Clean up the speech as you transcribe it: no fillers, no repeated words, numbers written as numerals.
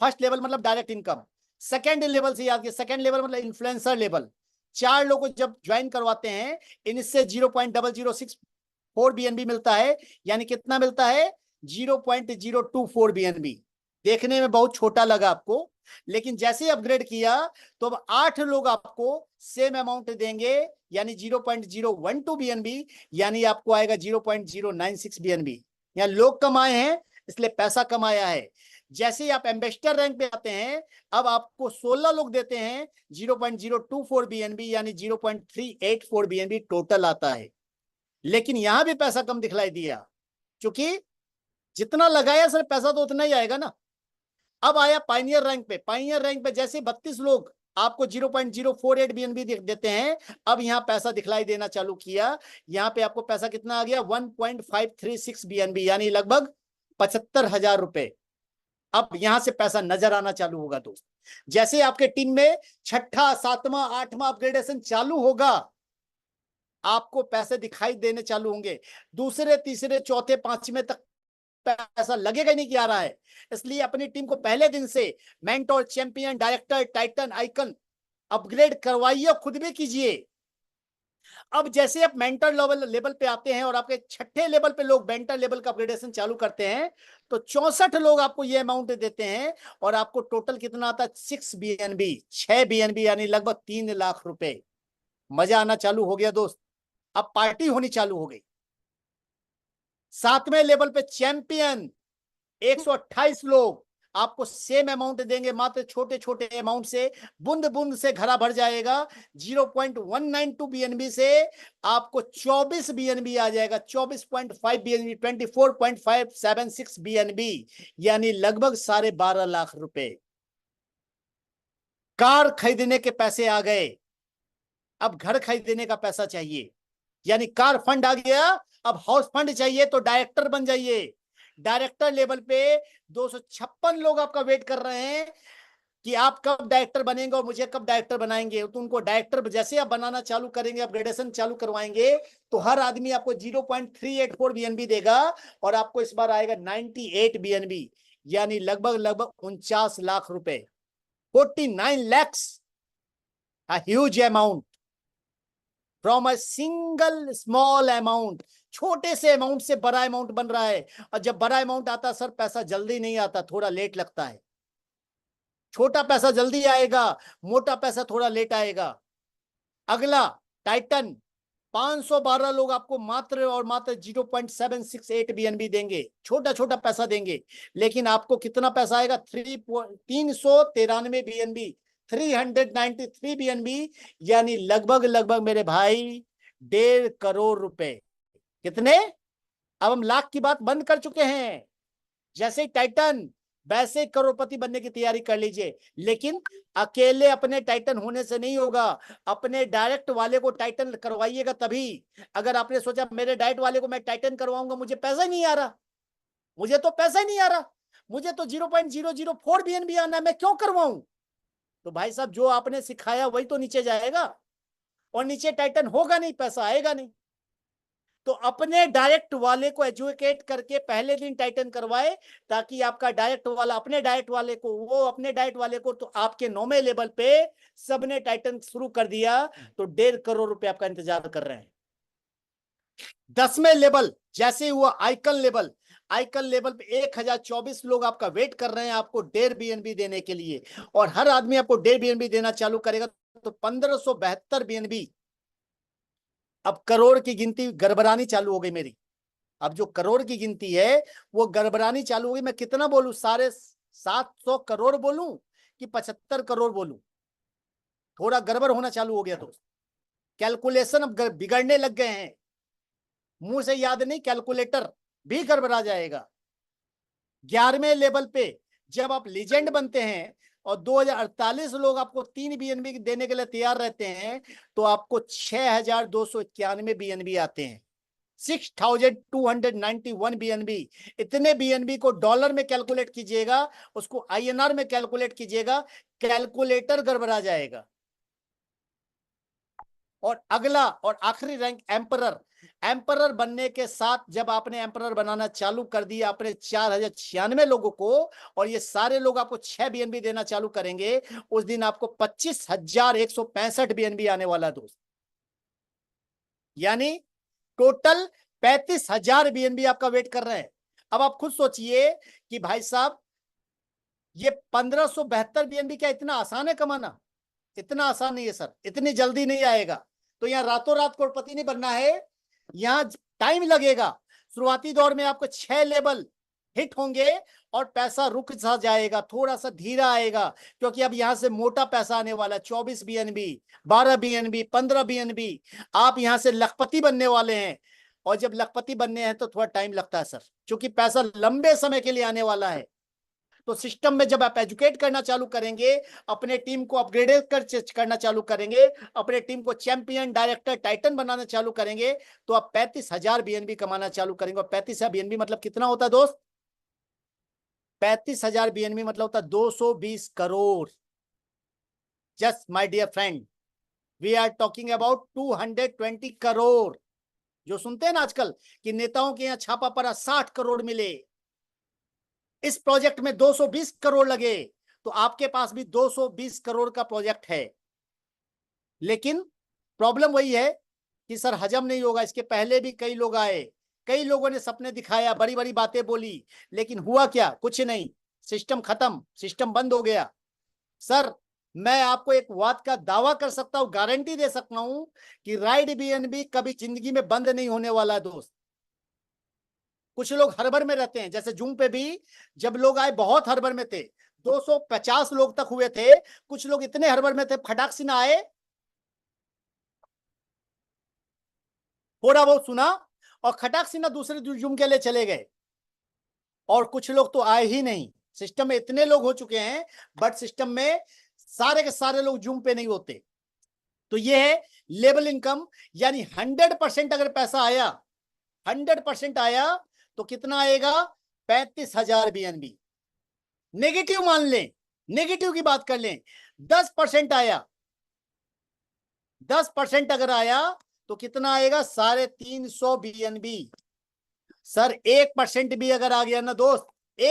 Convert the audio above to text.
First level मतलब direct income, second level से याद किया, सेकेंड लेवल मतलब इन्फ्लुएंसर लेवल। 4 लोगों को जब ज्वाइन करवाते हैं इनसे 0.0064 BNB मिलता है, यानी कितना मिलता है 0.024 BNB। देखने में बहुत छोटा लगा आपको, लेकिन जैसे ही अपग्रेड किया तो अब 8 लोग आपको सेम अमाउंट देंगे, यानी 0.012 BNB, यानी आपको आएगा 0.096 BNB। यहाँ लोग कमाए हैं इसलिए पैसा कमाया है। जैसे ही आप एम्बेसडर रैंक पे आते हैं अब आपको 16 लोग देते हैं 0.024 BNB, यानी 0.384 BNB टोटल आता है। लेकिन यहां भी पैसा कम दिखलाई दिया, क्योंकि जितना लगाया सर पैसा तो उतना ही आएगा ना। अब आया पाइनियर रैंक पे, पाइनियर रैंक पे जैसे 32 लोग आपको 0.048 BNB देते हैं, अब यहां पैसा दिखलाई देना चालू किया। यहां पे आपको पैसा कितना आ गया 1.536 BNB, यानी लगभग 75,000 रुपए। अब यहां से पैसा नजर आना चालू होगा दोस्त। जैसे आपके टीम में 6ठा 7वां 8वां अपग्रेडेशन चालू होगा, आपको पैसे दिखाई देने चालू होंगे। दूसरे तीसरे चौथे पांचवें तक पैसा लगेगा ही नहीं कि आ रहा है। इसलिए अपनी टीम को पहले दिन से mentor, champion, director, Titan, icon upgrade करवाइए, खुद भी कीजिए। अब जैसे आप मेंटर लेवल पे आते हैं और आपके 6ठे लेवल पे लोग मेंटर लेवल का अपग्रेडेशन चालू करते हैं, तो 64 लोग आपको ये अमाउंट देते हैं और आपको टोटल कितना आता है 6 BNB, 6 BNB, यानी लगभग 3 लाख रुपए। मजा आना चालू हो गया दोस्त, अब पार्टी होनी चालू हो गई। 7वें लेवल पे चैंपियन 128 लोग आपको सेम अमाउंट देंगे, मात्र छोटे छोटे अमाउंट से बूंद बूंद से घड़ा भर जाएगा। 0.192 BNB से आपको 24 BNB आ जाएगा, 24.5 BNB, 24.576 BNB, यानी लगभग 12.5 लाख रुपए। कार खरीदने के पैसे आ गए, अब घर खरीदने का पैसा चाहिए, यानी कार फंड आ गया, अब हाउस फंड चाहिए तो डायरेक्टर बन जाइए। डायरेक्टर लेवल पे 256 लोग आपका वेट कर रहे हैं कि आप कब डायरेक्टर बनेंगे और मुझे कब डायरेक्टर बनाएंगे। तो उनको डायरेक्टर जैसे आप बनाना चालू करेंगे, अपग्रेडेशन चालू करवाएंगे, तो हर आदमी आपको 0.384 BNB देगा और आपको इस बार आएगा 98 BNB, यानी लगभग लगभग 49 लाख रुपए, 49 lakhs, huge amount from a single small amount. छोटे से अमाउंट से बड़ा अमाउंट बन रहा है। और जब बड़ा अमाउंट आता सर पैसा जल्दी नहीं आता, थोड़ा लेट लगता है। छोटा पैसा जल्दी आएगा, मोटा पैसा थोड़ा लेट आएगा। अगला टाइटन 512 लोग आपको मात्र और मात्र 0.768 BNB देंगे, छोटा छोटा पैसा देंगे, लेकिन आपको कितना पैसा आएगा 393 BNB, 393 BNB, यानी लगभग लगभग मेरे भाई 1.5 करोड़ रुपए। कितने? अब हम लाख की बात बंद कर चुके हैं। जैसे टाइटन वैसे करोड़पति बनने की तैयारी कर लीजिए, लेकिन अकेले अपने टाइटन होने से नहीं होगा, अपने डायरेक्ट वाले को टाइटन करवाइएगा तभी। अगर आपने सोचा मेरे डायरेक्ट वाले को मैं टाइटन करवाऊंगा, मुझे पैसा ही नहीं आ रहा, मुझे तो पैसा ही नहीं आ रहा, मुझे तो 0.004 BNB आना है, मैं क्यों करवाऊं? तो भाई साहब जो आपने सिखाया वही तो नीचे जाएगा, और नीचे टाइटन होगा नहीं, पैसा आएगा नहीं। तो अपने डायरेक्ट वाले को एजुकेट करके पहले दिन टाइटन करवाए, ताकि आपका डायरेक्ट वाला अपने डायरेक्ट वाले को, वो अपने डायरेक्ट वाले को, तो आपके 9वें लेवल पे सबने टाइटन शुरू कर दिया, तो 1.5 करोड़ रुपए आपका इंतजार कर रहे हैं। 10वें लेवल जैसे हुआ आइकन लेवल, आइकन लेवल पे 1024 लोग आपका वेट कर रहे हैं आपको 1.5 BNB देने के लिए, और हर आदमी आपको 1.5 BNB देना चालू करेगा तो 1572 BNB। अब करोड़ की गिनती गड़बड़ानी चालू हो गई मेरी। अब जो करोड़ की गिनती है वो गड़बड़ानी चालू हो गई। मैं कितना बोलूं, 750 करोड़ बोलूं कि 75 करोड़ बोलूं? थोड़ा गड़बड़ होना चालू हो गया दोस्त, कैलकुलेशन अब बिगड़ने लग गए हैं। मुंह से याद नहीं, कैलकुलेटर भी गड़बड़ा जाएगा। 11वें लेवल पे जब आप लीजेंड बनते हैं और 2048 लोग आपको 3 BNB देने के लिए तैयार रहते हैं, तो आपको 6291 BNB आते हैं, 6291 BNB। इतने BNB को डॉलर में कैलकुलेट कीजिएगा, उसको INR में कैलकुलेट कीजिएगा, कैलकुलेटर गड़बड़ा जाएगा। और अगला और आखिरी रैंक एम्परर। एम्परर बनने के साथ जब आपने एम्परर बनाना चालू कर दिया अपने 4096 लोगों को, और ये सारे लोग आपको 6 बीएनबी देना चालू करेंगे, उस दिन आपको 25,165 बीएनबी आने वाला है दोस्त। यानी टोटल 35,000 बीएनबी आपका वेट कर रहे हैं। अब आप खुद सोचिए कि भाई साहब ये 1572 बीएनबी क्या इतना आसान है कमाना? इतना आसान नहीं है सर, इतनी जल्दी नहीं आएगा। तो यहाँ रातों रात करोड़पति नहीं बनना है, यहाँ टाइम लगेगा। शुरुआती दौर में आपको 6 लेवल हिट होंगे और पैसा रुक सा जाएगा, थोड़ा सा धीरा आएगा, क्योंकि अब यहां से मोटा पैसा आने वाला है। 24 बीएनबी, 12 बीएनबी, 15 बीएनबी, आप यहां से लखपति बनने वाले हैं। और जब लखपति बनने हैं तो थोड़ा टाइम लगता है सर, क्योंकि पैसा लंबे समय के लिए आने वाला है। तो सिस्टम में जब आप एजुकेट करना चालू करेंगे, अपने टीम को अपग्रेड करना चालू करेंगे, अपने टीम को चैंपियन, डायरेक्टर, टाइटन बनाना चालू करेंगे, तो आप 35,000 बीएनबी कमाना चालू करेंगे। और 35,000 बीएनबी मतलब कितना होता है दोस्त? 35,000 बीएनबी मतलब होता है 220 crore. Just my dear friend, we are talking about 220 crore. जो सुनते हैं ना आजकल कि नेताओं के यहाँ छापा पड़ा 60 करोड़ मिले, इस प्रोजेक्ट में 220 करोड़ लगे, तो आपके पास भी 220 करोड़ का प्रोजेक्ट है। लेकिन प्रॉब्लम वही है कि सर हजम नहीं होगा। इसके पहले भी कई लोग आए, कई लोगों ने सपने दिखाया, बड़ी बड़ी बातें बोली, लेकिन हुआ क्या? कुछ नहीं। सिस्टम खत्म, सिस्टम बंद हो गया। सर मैं आपको एक बात का दावा कर सकता हूं, गारंटी दे सकता हूं कि राइड बीएनबी कभी जिंदगी में बंद नहीं होने वाला है दोस्त। कुछ लोग हड़बड़ में रहते हैं, जैसे जूम पे भी जब लोग आए बहुत हड़बड़ में थे, 250 लोग तक हुए थे। कुछ लोग इतने हड़बड़ में थे, फटाक से ना आए, थोड़ा बहुत सुना और खटाक से ना दूसरे जूम के लिए चले गए। और कुछ लोग तो आए ही नहीं। सिस्टम में इतने लोग हो चुके हैं, बट सिस्टम में सारे के सारे लोग जूम पे नहीं होते। तो ये है लेवल इनकम। यानी 100% अगर पैसा आया, 100% आया, तो कितना आएगा? 35,000 बीएनबी। नेगेटिव मान लें, नेगेटिव की बात कर लें, 10% आया, 10% अगर आया तो कितना आएगा? 350 बीएनबी। सर 1% भी अगर आ गया ना दोस्त,